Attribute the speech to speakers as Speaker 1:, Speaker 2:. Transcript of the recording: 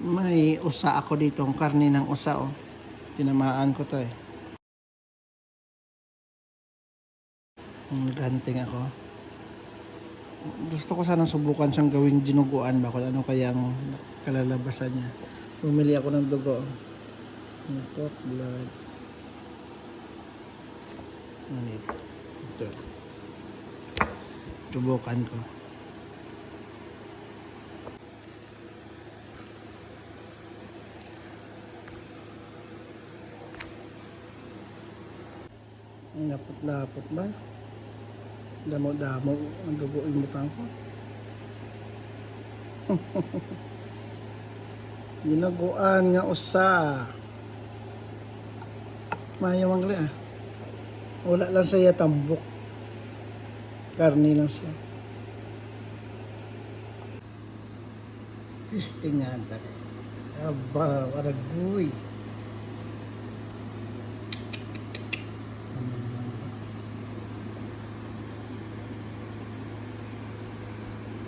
Speaker 1: May usa ako dito, ang karne ng usa oh. Tinamaan ko to eh. Naganting ako. Gusto ko sanang subukan siyang gawing dinuguan ba kung ano kayang kalalabasan niya. Bumili ako ng dugo. Pork blood. Ito. Subukan ko. Lapot-lapot ba? Damo-damo ang dugo yung butang ko. Ginaguan nga usa. Mayawang gali ah. Wala lang siya tambok. Karni lang siya. Testing nga. Aba, waragoy.